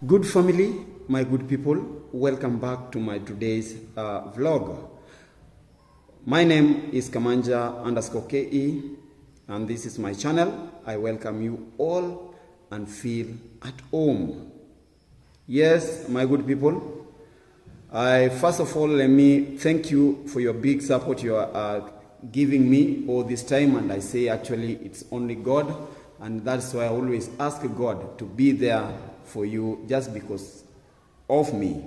Good family, my good people, welcome back to my today's vlog. My name is Kamanja_KE and this is my channel. I welcome you all and feel at home. Yes, my good people, first of all, let me thank you for your big support you are giving me all this time, and I say actually it's only God, and that's why I always ask God to be there for you just because of me.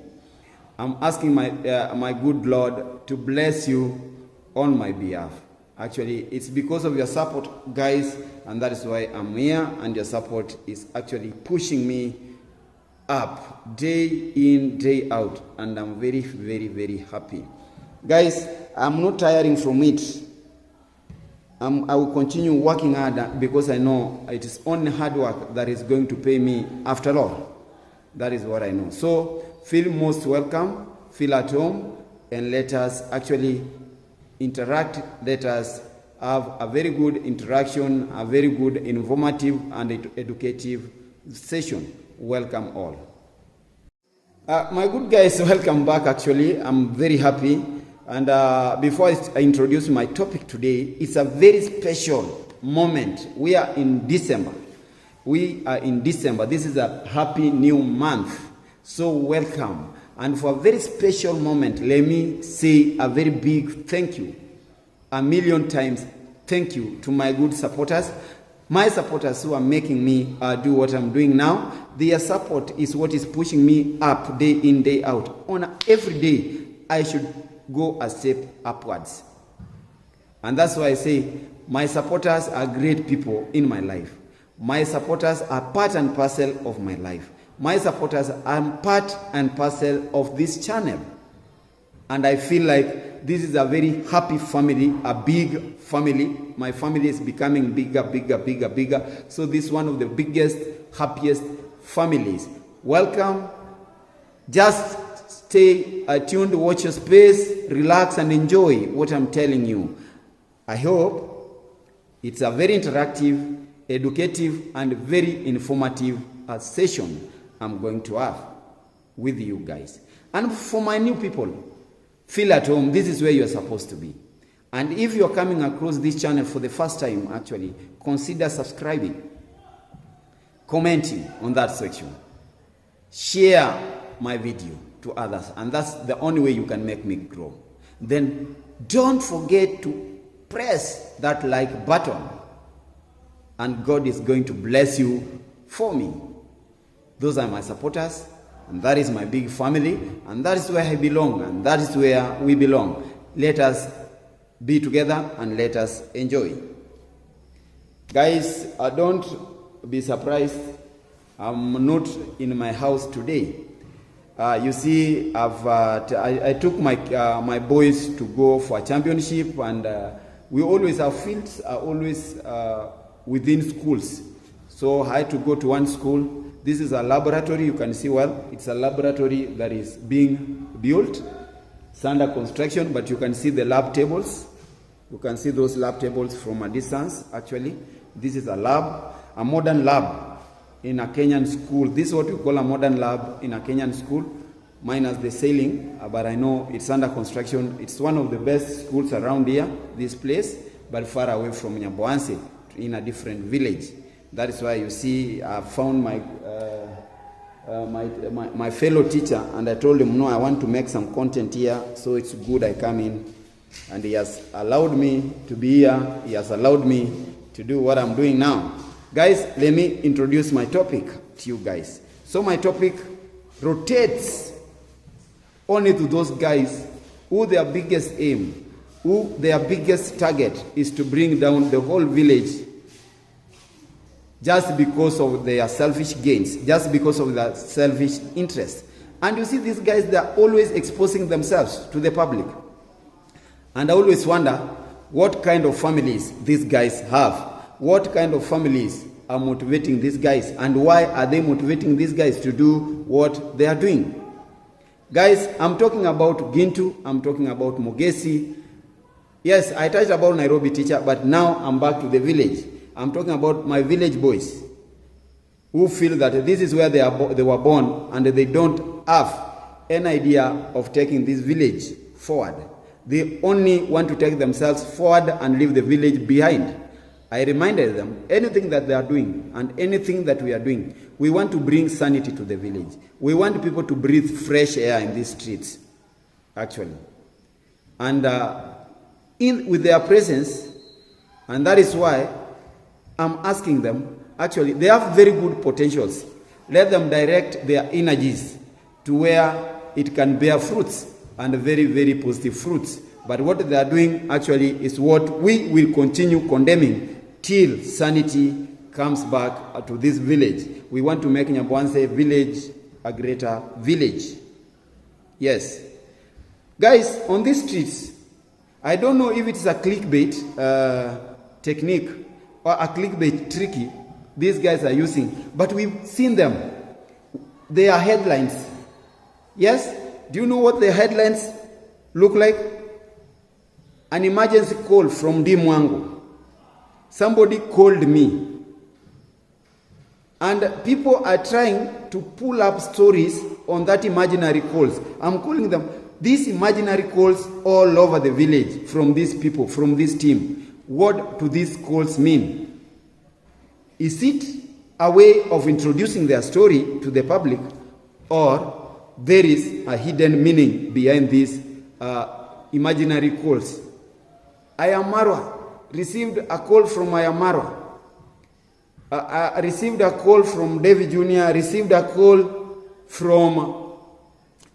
I'm asking my good Lord to bless you on my behalf. Actually, it's because of your support, guys, and that is why I'm here, and your support is actually pushing me up day in, day out, and I'm very, very, very happy. Guys, I'm not tiring from it. I will continue working hard because I know it is only hard work that is going to pay me after all. That is what I know. So feel most welcome, feel at home, and let us actually interact. Let us have a very good interaction, a very good informative and educative session. Welcome all. My good guys, welcome back actually. I'm very happy. And before I introduce my topic today, it's a very special moment. We are in December. This is a happy new month. So welcome. And for a very special moment, let me say a very big thank you. A million times thank you to my good supporters. My supporters who are making me do what I'm doing now. Their support is what is pushing me up day in, day out. On every day, I should go a step upwards. And that's why I say my supporters are great people in my life. My supporters are part and parcel of my life. My supporters are part and parcel of this channel. And I feel like this is a very happy family, a big family. My family is becoming bigger, bigger, bigger, bigger. So this is one of the biggest, happiest families. Welcome. Just stay tuned, watch your space, relax and enjoy what I'm telling you. I hope it's a very interactive, educative and very informative session I'm going to have with you guys. And for my new people, feel at home. This is where you're supposed to be. And if you're coming across this channel for the first time, actually, consider subscribing, commenting on that section, share my video to others, and that's the only way you can make me grow. Then don't forget to press that like button, and God is going to bless you for me. Those are my supporters, and that is my big family, and that is where I belong, and that is where we belong. Let us be together and let us enjoy. Guys, don't be surprised. I'm not in my house today. You see, I took my boys to go for a championship, and we always have fields always within schools. So I had to go to one school. This is a laboratory. You can see well. It's a laboratory that is being built. It's under construction, but you can see the lab tables. You can see those lab tables from a distance. Actually, this is a lab, a modern lab in a Kenyan school. This is what we call a modern lab in a Kenyan school, minus the ceiling, but I know it's under construction. It's one of the best schools around here, this place, but far away from Nyaboanse, in a different village. That is why you see I found my fellow teacher, and I told him, no, I want to make some content here, so it's good I come in. And he has allowed me to be here. He has allowed me to do what I'm doing now. Guys, let me introduce my topic to you guys. So my topic rotates only to those guys who their biggest aim, who their biggest target is to bring down the whole village just because of their selfish gains, just because of their selfish interests. And you see these guys, they're always exposing themselves to the public. And I always wonder what kind of families these guys have. What kind of families are motivating these guys, and why are they motivating these guys to do what they are doing? Guys, I'm talking about Gintu, I'm talking about Mogesi. Yes, I touched about Nairobi teacher, but now I'm back to the village. I'm talking about my village boys. who feel that this is where they were born and they don't have an idea of taking this village forward. They only want to take themselves forward and leave the village behind. I reminded them, anything that they are doing and anything that we are doing, we want to bring sanity to the village. We want people to breathe fresh air in these streets, actually. And with their presence, and that is why I'm asking them, actually, they have very good potentials. Let them direct their energies to where it can bear fruits, and very, very positive fruits. But what they are doing actually is what we will continue condemning till sanity comes back to this village. We want to make Nyambwanse village a greater village. Yes. Guys, on these streets, I don't know if it's a clickbait technique or a clickbait tricky these guys are using, but we've seen them. They are headlines. Yes? Do you know what the headlines look like? An emergency call from Dimwango. Somebody called me. And people are trying to pull up stories on that imaginary calls. I'm calling them these imaginary calls all over the village from these people, from this team. What do these calls mean? Is it a way of introducing their story to the public, or there is a hidden meaning behind these imaginary calls? Ayamarwa received a call from Ayamarwa. I received a call from David Jr., received a call from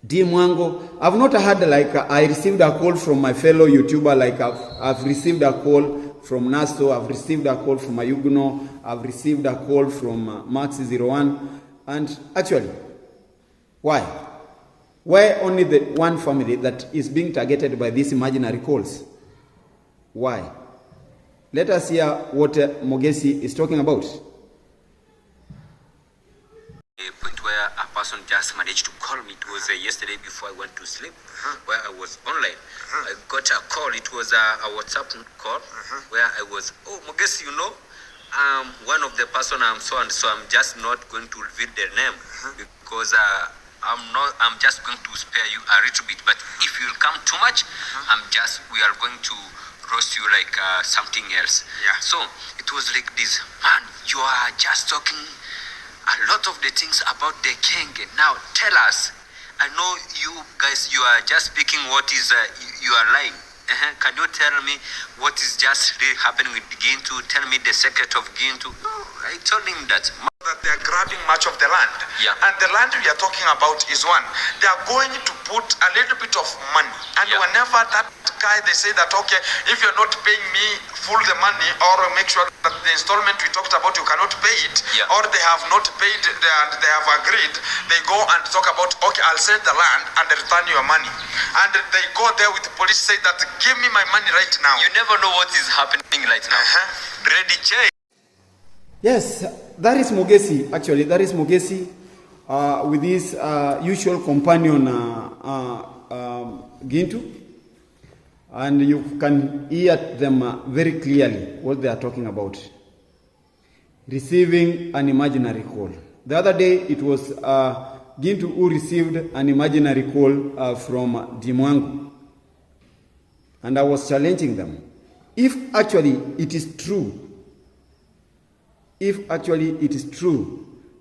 Dimwango. I've not had I received a call from my fellow YouTuber, like I've received a call from Nasto, I've received a call from Ayuguno, I've received a call from Maxi01. And actually, why? Why only the one family that is being targeted by these imaginary calls? Why? Let us hear what Mogesi is talking about. A point where a person just managed to call me. It was yesterday before I went to sleep, where I was online. I got a call. It was a WhatsApp call where I was, oh, Mogesi, one of the person I'm so and so. I'm just not going to reveal their name because I'm just going to spare you a little bit. But if you come too much, we are going to roast you like something else. Yeah. So it was like this, man, you are just talking a lot of the things about the king. Now tell us. I know you guys, you are just speaking what is, you are lying. Can you tell me what is just really happening with Gintu? Tell me the secret of Gintu. I told him that they are grabbing much of the land. Yeah. And the land we are talking about is one. They are going to put a little bit of money. And whenever that guy, they say that, okay, if you're not paying me full the money, or make sure that the installment we talked about, you cannot pay it, or they have not paid, they have agreed, they go and talk about, okay, I'll sell the land and return your money. And they go there with the police, say that, give me my money right now. You never know what is happening right now. Ready, Jay? Yes, that is Mogesi. Actually, that is Mogesi with his usual companion Gintu. And you can hear them very clearly what they are talking about. Receiving an imaginary call. The other day, it was Gintu who received an imaginary call from Dimwango. And I was challenging them. If actually it is true,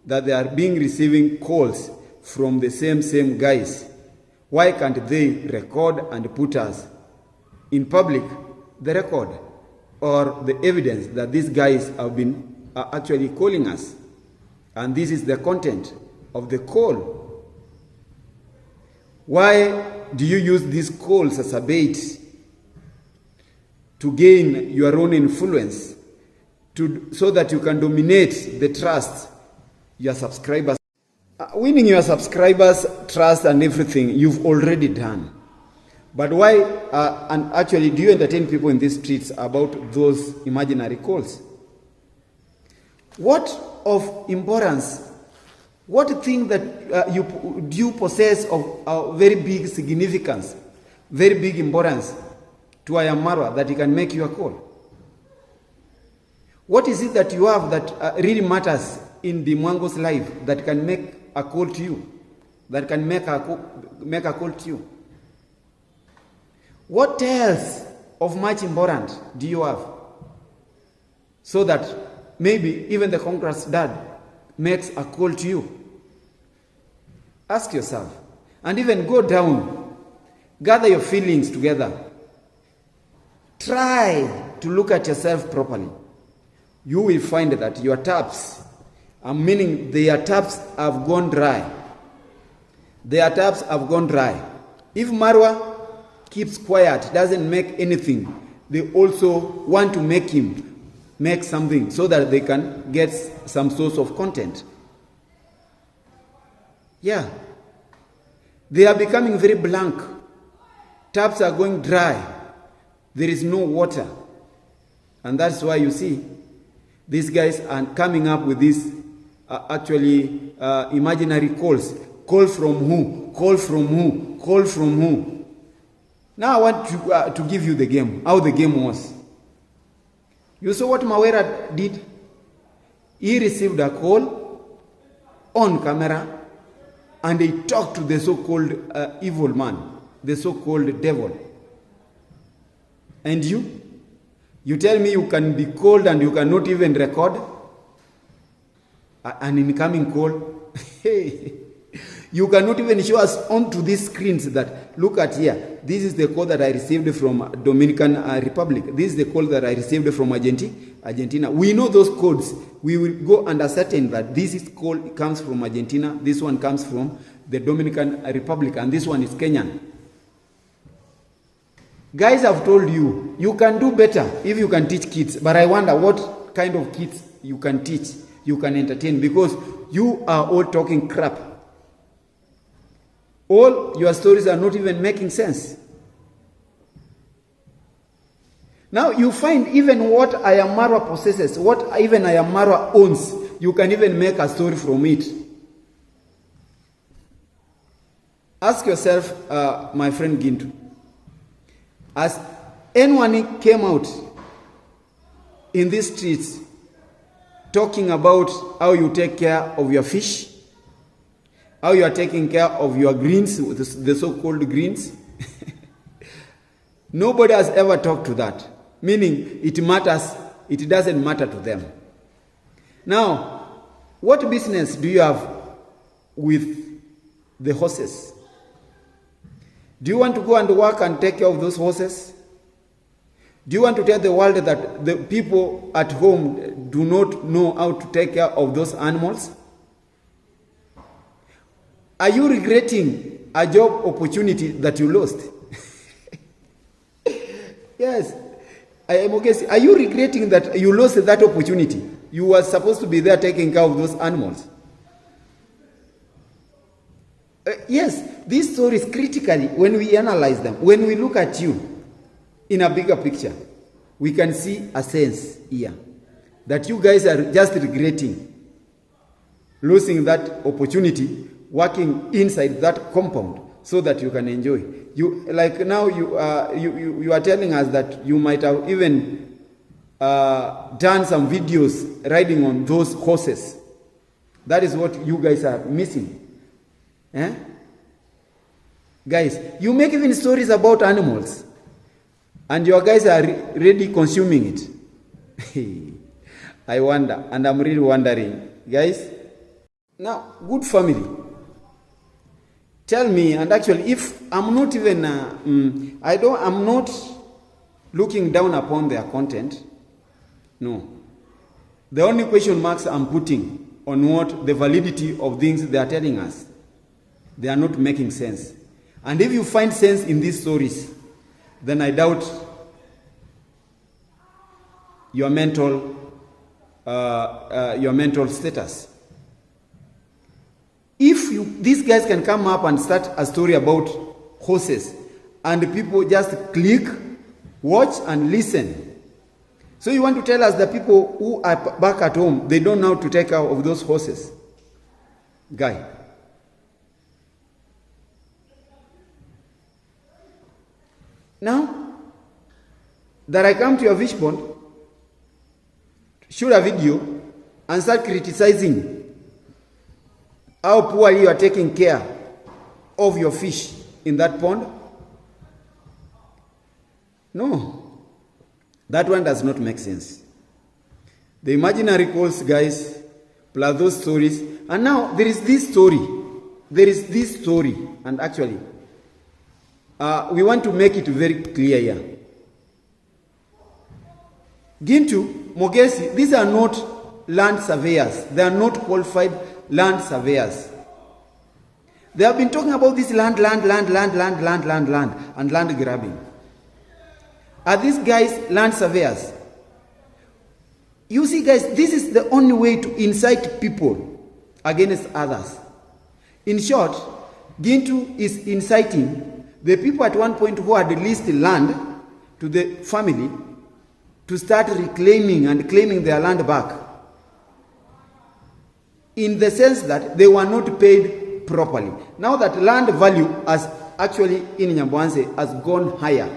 that they are receiving calls from the same guys, why can't they record and put us in public, the record or the evidence that these guys have been actually calling us? And this is the content of the call. Why do you use these calls as a bait to gain your own influence, so that you can dominate the trust your subscribers? Winning your subscribers' trust and everything you've already done. But why, and actually, do you entertain people in these streets about those imaginary calls? What of importance? What thing that you possess of very big significance, very big importance to Ayamarwa that he can make you a call? What is it that you have that really matters in Dimwango's life that can make a call to you? That can make a call to you? What else of much important do you have? So that maybe even the Congress dad makes a call to you. Ask yourself. And even go down. Gather your feelings together. Try to look at yourself properly. You will find that your taps, meaning their taps have gone dry. Their taps have gone dry. If Marwa keeps quiet, doesn't make anything, they also want to make him make something so that they can get some source of content. Yeah. They are becoming very blank. Taps are going dry. There is no water. And that's why you see these guys are coming up with these imaginary calls. Call from who? Call from who? Call from who? Now I want to give you the game, how the game was. You saw what Mawera did? He received a call on camera and he talked to the so-called evil man, the so-called devil. And you tell me you can be called and you cannot even record an incoming call? Hey. You cannot even show us onto these screens that, look at here, this is the call that I received from Dominican Republic. This is the call that I received from Argentina. We know those codes. We will go and ascertain that this call comes from Argentina, this one comes from the Dominican Republic, and this one is Kenyan. Guys, I've told you, you can do better if you can teach kids. But I wonder what kind of kids you can teach, you can entertain, because you are all talking crap. All your stories are not even making sense. Now you find even what Ayamarwa possesses, what even Ayamarwa owns, you can even make a story from it. Ask yourself, my friend Gintu, as anyone came out in these streets talking about how you take care of your fish, how you are taking care of your greens, the so-called greens. Nobody has ever talked to that. Meaning, it matters, it doesn't matter to them. Now, what business do you have with the horses? Do you want to go and work and take care of those horses? Do you want to tell the world that the people at home do not know how to take care of those animals? Are you regretting a job opportunity that you lost? Yes, I am okay. Are you regretting that you lost that opportunity? You were supposed to be there taking care of those animals. Yes, these stories critically, when we analyze them, when we look at you in a bigger picture, we can see a sense here that you guys are just regretting losing that opportunity, working inside that compound so that you can enjoy. You like now you are telling us that you might have even done some videos riding on those horses. That is what you guys are missing. Eh? Guys, you make even stories about animals and your guys are really consuming it. I wonder, and I'm really wondering, guys. Now, good family, tell me, and actually, if I'm not even, I'm not looking down upon their content. No. The only question marks I'm putting on what the validity of things they are telling us. They are not making sense. And if you find sense in these stories, then I doubt your mental status. If these guys can come up and start a story about horses and people just click, watch and listen. So you want to tell us that people who are back at home, they don't know how to take care of those horses? Guy. Now that I come to your fish pond, shoot a video and start criticizing how poorly you are taking care of your fish in that pond? No, that one does not make sense. The imaginary calls, guys, plus those stories, and now there is this story. There is this story, and actually, we want to make it very clear here. Gintu, Mogesi, these are not land surveyors. They are not qualified land surveyors. They have been talking about this land, and land grabbing. Are these guys land surveyors? You see, guys, this is the only way to incite people against others. In short, Gintu is inciting the people at one point who had leased land to the family to start reclaiming and claiming their land back, in the sense that they were not paid properly. Now that land value has actually in Nyambwanze has gone higher.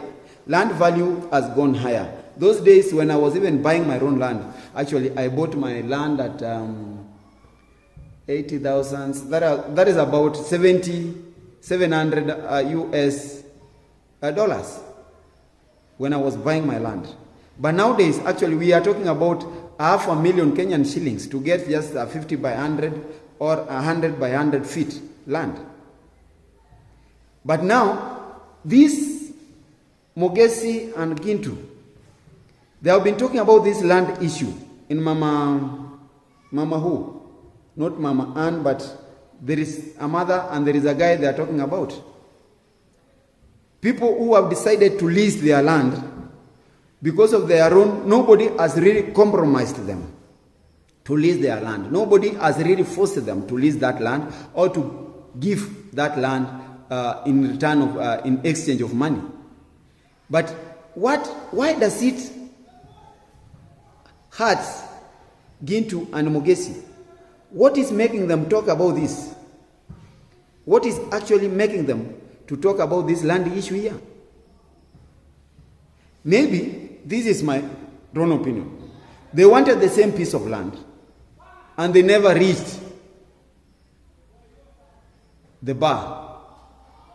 Land value has gone higher. Those days when I was even buying my own land, actually I bought my land at 80,000. That is about 700 US dollars when I was buying my land. But nowadays, actually, we are talking about 500,000 Kenyan shillings to get just a 50 by 100 or 100 by 100 feet land. But now, this Mogesi and Gintu, they have been talking about this land issue in Mama who? Not Mama Ann, but there is a mother and there is a guy they are talking about. People who have decided to lease their land because of their own, nobody has really compromised them to lease their land. Nobody has really forced them to lease that land or to give that land in return of, in exchange of money. But why does it hurt Gintu and Mogesi? What is making them talk about this? What is actually making them to talk about this land issue here? Maybe, this is my own opinion, they wanted the same piece of land and they never reached the bar.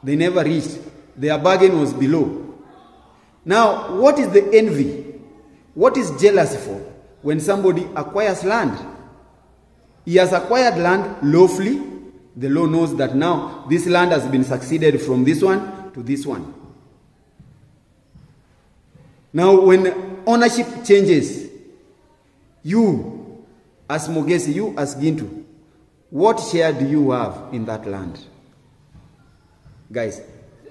They never reached. Their bargain was below. Now, what is the envy? What is jealousy for when somebody acquires land? He has acquired land lawfully. The law knows that now this land has been succeeded from this one to this one. Now, when ownership changes, you as Mogesi, you as Gintu, what share do you have in that land? Guys,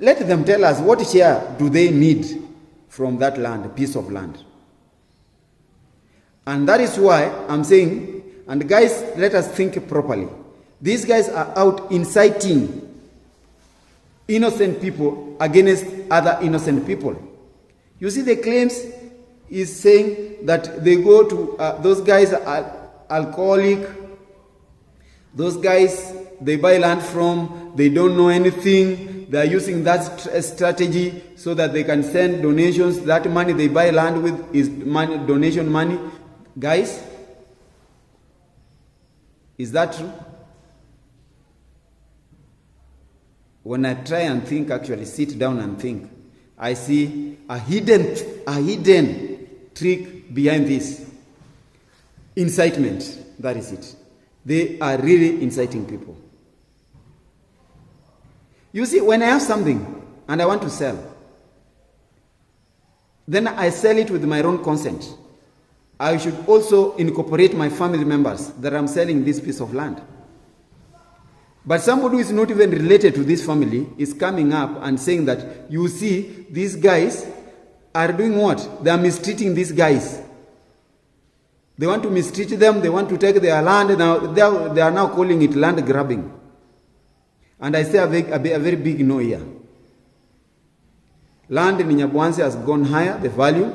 let them tell us what share do they need from that land, piece of land. And that is why I'm saying, and guys, let us think properly. These guys are out inciting innocent people against other innocent people. You see, the claims is saying that they go to, those guys are alcoholic, those guys they buy land from, they don't know anything, they are using that strategy so that they can send donations. That money they buy land with is money, donation money. Guys, is that true? When I try and think, actually sit down and think, I see a hidden trick behind this. Incitement, that is it. They are really inciting people. You see, when I have something and I want to sell, then I sell it with my own consent. I should also incorporate my family members that I'm selling this piece of land. But somebody who is not even related to this family is coming up and saying that, you see, these guys are doing what? They are mistreating these guys. They want to mistreat them. They want to take their land. Now they are now calling it land grabbing. And I say a very big no here. Land in Nyambwanze has gone higher, the value.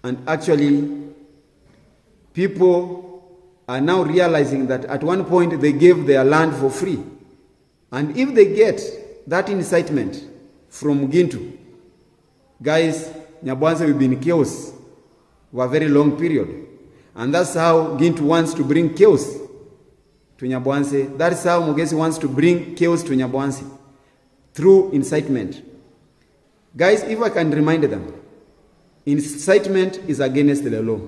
And actually, people are now realizing that at one point they gave their land for free. And if they get that incitement from Gintu, guys, Nyambwanze will be in chaos for a very long period. And that's how Gintu wants to bring chaos to Nyabwanse. That's how Mogesi wants to bring chaos to Nyabwanse, through incitement. Guys, if I can remind them, incitement is against the law.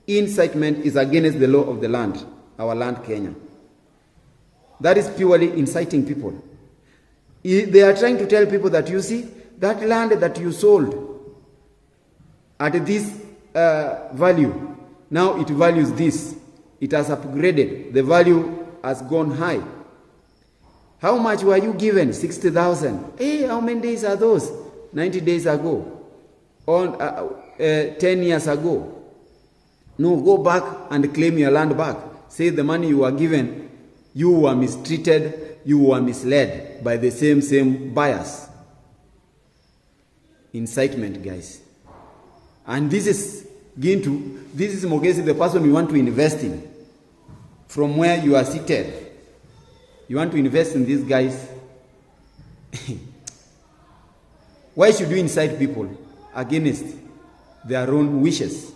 Incitement is against the law of the land, our land, Kenya. That is purely inciting people. They are trying to tell people that, you see, that land that you sold at this value, now it values this. It has upgraded. The value has gone high. How much were you given? 60,000. Hey, how many days are those? 90 days ago. Or 10 years ago. No, go back and claim your land back. Say the money you were given, you were mistreated, you were misled by the same buyers. Incitement, guys. And this is Gintu, this is Mogesi, the person you want to invest in. From where you are seated. You want to invest in these guys. Why should you incite people against their own wishes?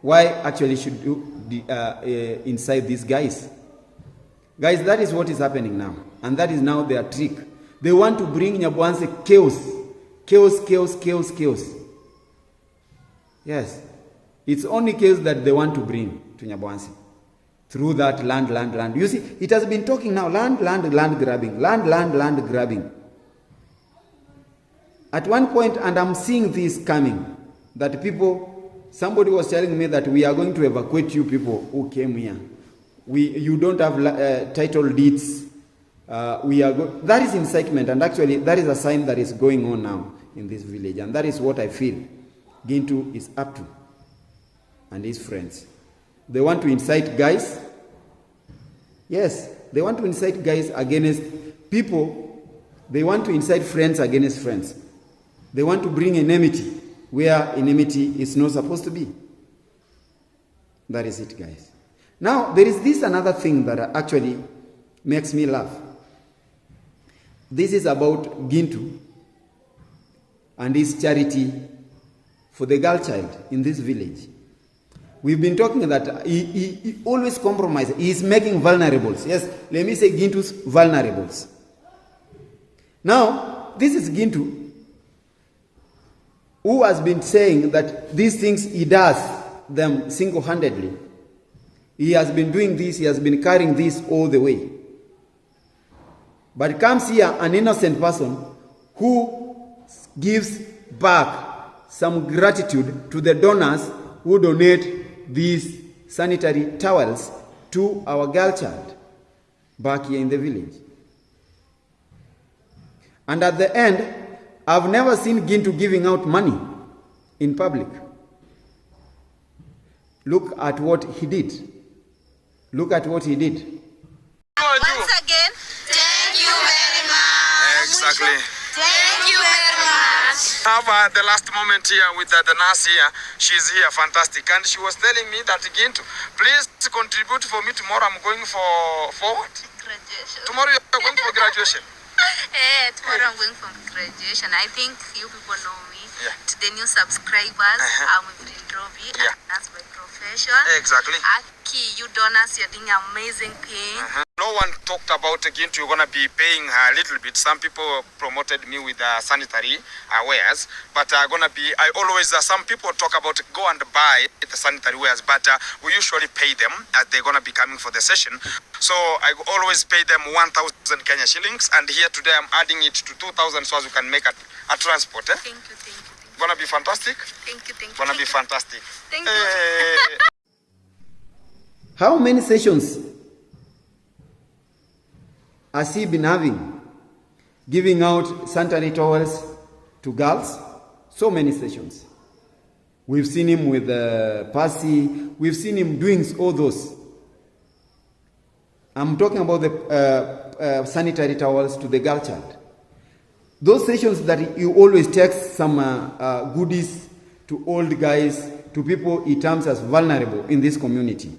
Why actually should you incite these guys? Guys, that is what is happening now. And that is now their trick. They want to bring Nyabwanse chaos. Chaos, chaos, chaos, chaos. Yes. It's only chaos that they want to bring to Nyabwanse. Through that land. You see, it has been talking now, land grabbing. Land grabbing. At one point, and I'm seeing this coming, that people, somebody was telling me that we are going to evacuate you people who came here. You don't have title deeds. That is incitement, and actually that is a sign that is going on now in this village, and that is what I feel Gintu is up to, and his friends. They want to incite guys. Yes, they want to incite guys against people. They want to incite friends against friends. They want to bring enmity where enmity is not supposed to be. That is it, guys. Now, there is this another thing that actually makes me laugh. This is about Gintu and his charity for the girl child in this village. We've been talking that he always compromises. He is making vulnerables. Yes, let me say Gintu's vulnerables. Now, this is Gintu, who has been saying that these things he does them single-handedly. He has been doing this, he has been carrying this all the way. But comes here an innocent person who gives back some gratitude to the donors who donate these sanitary towels to our girl child back here in the village. And at the end, I've never seen Gintu giving out money in public. Look at what he did. Look at what he did. Once again, thank you very much. Exactly. Thank you very much. I have the last moment here with the nurse here. She's here, fantastic. And she was telling me that, Gintu, please contribute for me tomorrow. I'm going for what? Graduation. Tomorrow you're going for graduation. Tomorrow I'm going for graduation. I think you people know me. Yeah. To the new subscribers, I'm with Robbie. Yeah. That's my profession. Exactly. Aki, you donors, you're doing amazing thing. No one talked about Gintu. You're going to be paying a little bit. Some people promoted me with sanitary wares, but some people talk about go and buy the sanitary wares, but we usually pay them as they're going to be coming for the session. So I always pay them 1,000 Kenya shillings, and here today I'm adding it to 2,000 so as we can make a transport. Thank you. Gonna be fantastic? Thank you. Gonna be fantastic. Thank you. How many sessions has he been having? Giving out sanitary towels to girls? So many sessions. We've seen him with Percy. We've seen him doing all those. I'm talking about the sanitary towels to the girl child. Those sessions that he always takes some goodies to old guys, to people he terms as vulnerable in this community.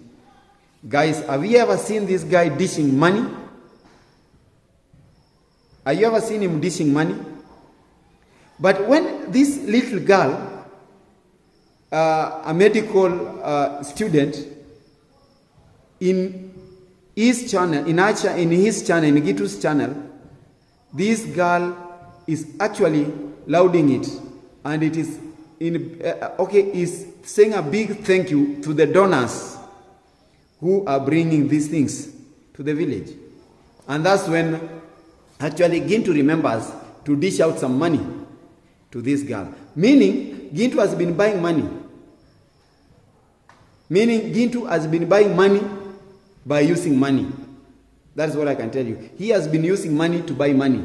Guys, have you ever seen this guy dishing money? Have you ever seen him dishing money? But when this little girl a medical student in his channel, in Gintu's channel. This girl is actually lauding it, and it is is saying a big thank you to the donors who are bringing these things to the village. And that's when actually Gintu remembers to dish out some money to this girl. Meaning, Gintu has been buying money. Meaning, Gintu has been buying money by using money. That's what I can tell you. He has been using money to buy money.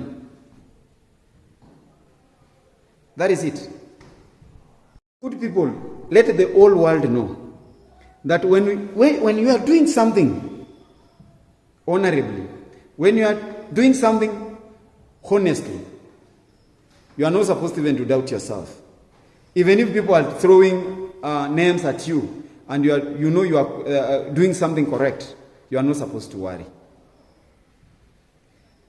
That is it. Good people, let the whole world know that when you are doing something honorably, when you are doing something honestly, you are not supposed even to doubt yourself. Even if people are throwing names at you and you are doing something correct, you are not supposed to worry.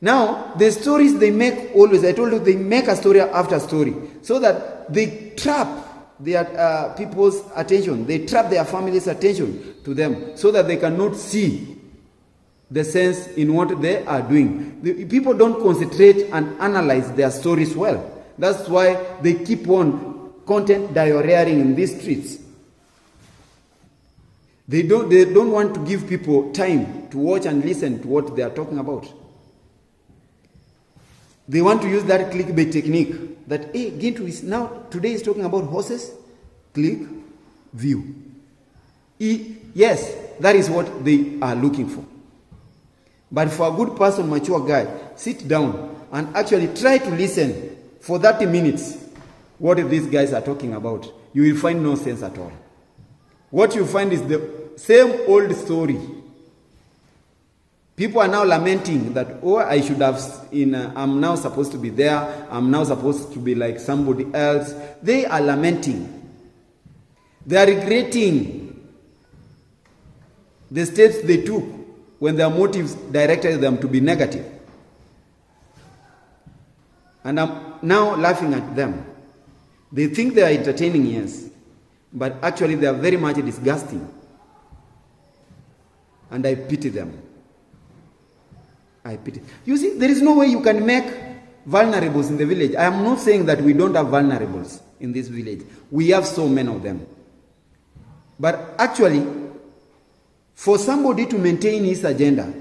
Now, the stories they make always, I told you, they make a story after story so that they trap their people's attention, they trap their family's attention to them so that they cannot see the sense in what they are doing. The people don't concentrate and analyze their stories well. That's why they keep on content diarrheaing in these streets. They don't want to give people time to watch and listen to what they are talking about. They want to use that clickbait technique that, hey, Gintu is today is talking about horses. Click, view. Yes, that is what they are looking for. But for a good person, mature guy, sit down and actually try to listen for 30 minutes what these guys are talking about. You will find no sense at all. What you find is the same old story. People are now lamenting that, oh, I should have, I'm now supposed to be there, I'm now supposed to be like somebody else. They are lamenting. They are regretting the steps they took when their motives directed them to be negative. And I'm now laughing at them. They think they are entertaining, yes, but actually they are very much disgusting. And I pity them. I pity. You see, there is no way you can make vulnerables in the village. I am not saying that we don't have vulnerables in this village. We have so many of them. But actually, for somebody to maintain his agenda,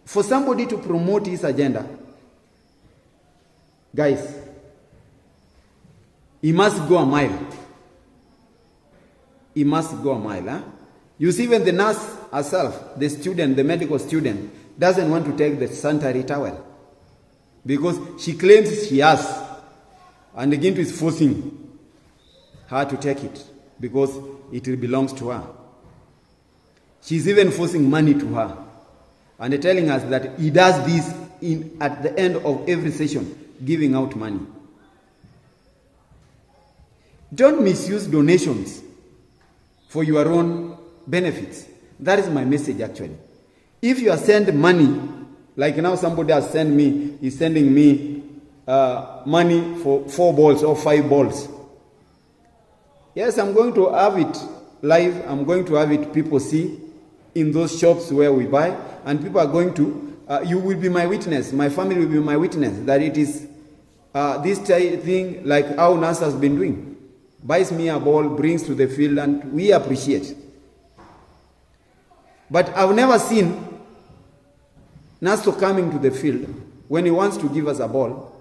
for somebody to promote his agenda, guys, he must go a mile. He must go a mile. Huh? You see, when the nurse herself, the student, the medical student, doesn't want to take the sanitary towel because she claims she has, and the Gintu is forcing her to take it because it belongs to her. She's even forcing money to her and telling us that he does this at the end of every session, giving out money. Don't misuse donations for your own benefits. That is my message actually. If you are sending money, like now somebody has sent me, is sending me money for 4 balls or 5 balls. Yes, I'm going to have it live. I'm going to have it people see in those shops where we buy. And people are going to, you will be my witness. My family will be my witness that it is this thing like how Nas has been doing. Buys me a ball, brings to the field, and we appreciate. But I've never seen Nasto coming to the field when he wants to give us a ball.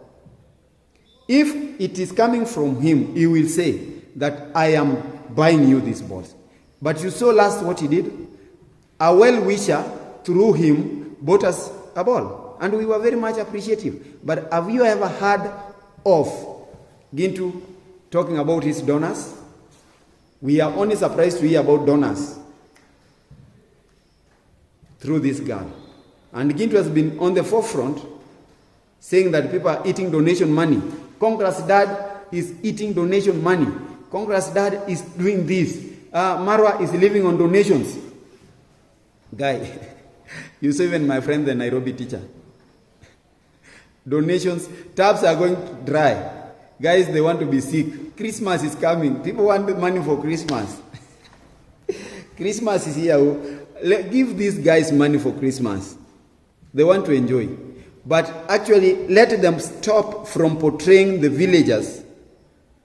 If it is coming from him, he will say that I am buying you these balls. But you saw last what he did? A well-wisher through him bought us a ball. And we were very much appreciative. But have you ever heard of Gintu talking about his donors? We are only surprised to hear about donors through this girl. And Gintu has been on the forefront saying that people are eating donation money. Congress dad is eating donation money. Congress dad is doing this. Marwa is living on donations. Guy, you saw even my friend, the Nairobi teacher. Donations, taps are going dry. Guys, they want to be sick. Christmas is coming. People want money for Christmas. Christmas is here. Give these guys money for Christmas. They want to enjoy. But actually, let them stop from portraying the villagers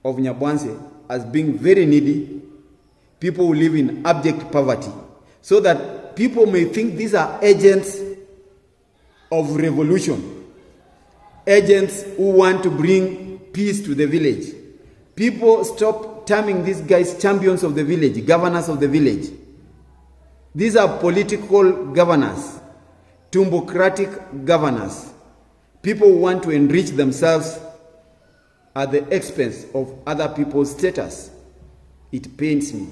of Nyabwanse as being very needy, people who live in abject poverty, so that people may think these are agents of revolution, agents who want to bring peace to the village. People stop terming these guys champions of the village, governors of the village. These are political governors, tumbocratic governors, people who want to enrich themselves at the expense of other people's status. It pains me.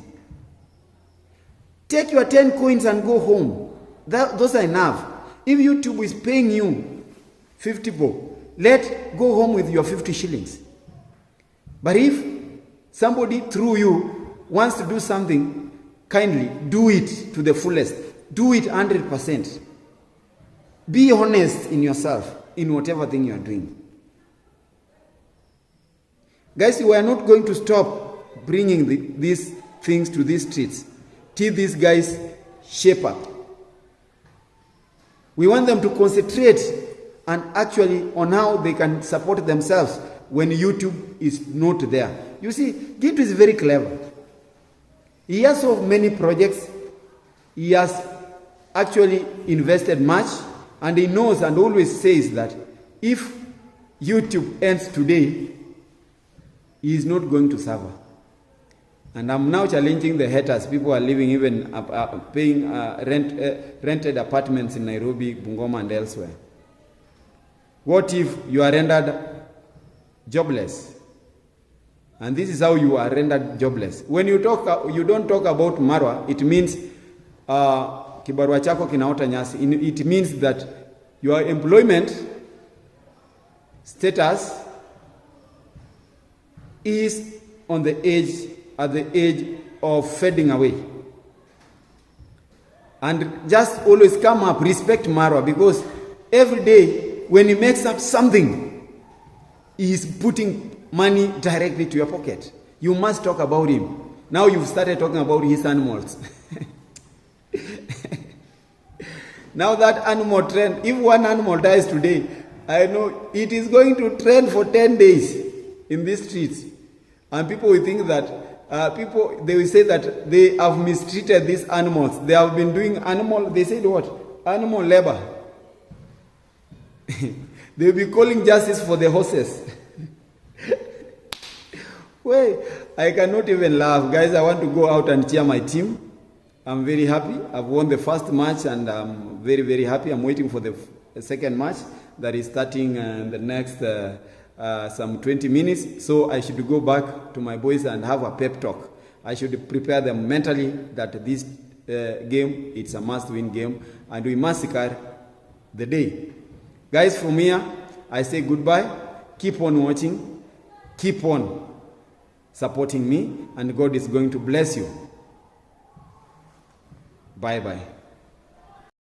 Take your 10 coins and go home. Those are enough. If YouTube is paying you 50 bob, go home with your 50 shillings. But if somebody through you wants to do something, kindly do it to the fullest. Do it 100%. Be honest in yourself, in whatever thing you are doing. Guys, we are not going to stop bringing these things to these streets till these guys shape up. We want them to concentrate and actually on how they can support themselves when YouTube is not there. You see, Gintu is very clever. He has so many projects. He has actually invested much, and he knows and always says that if YouTube ends today, he is not going to suffer. And I'm now challenging the haters. People are living even paying rented apartments in Nairobi, Bungoma, and elsewhere. What if you are rendered jobless? And this is how you are rendered jobless. When you talk, you don't talk about Marwa. It means kibarua chako kinaota nyasi. It means that your employment status is on the edge, at the edge of fading away. And just always come up, respect Marwa, because every day when he makes up something, he is putting money directly to your pocket. You must talk about him. Now you've started talking about his animals. Now that animal trend, if one animal dies today, I know it is going to trend for 10 days in these streets. And people will think that, they will say that they have mistreated these animals. They have been doing they said what? Animal labor. They will be calling justice for the horses. Well, I cannot even laugh. Guys, I want to go out and cheer my team. I'm very happy. I've won the first match and I'm very, very happy. I'm waiting for the second match that is starting in the next some 20 minutes. So I should go back to my boys and have a pep talk. I should prepare them mentally that this game, it's a must-win game and we massacre the day. Guys, from here, I say goodbye. Keep on watching. Keep on supporting me, and God is going to bless you. Bye-bye.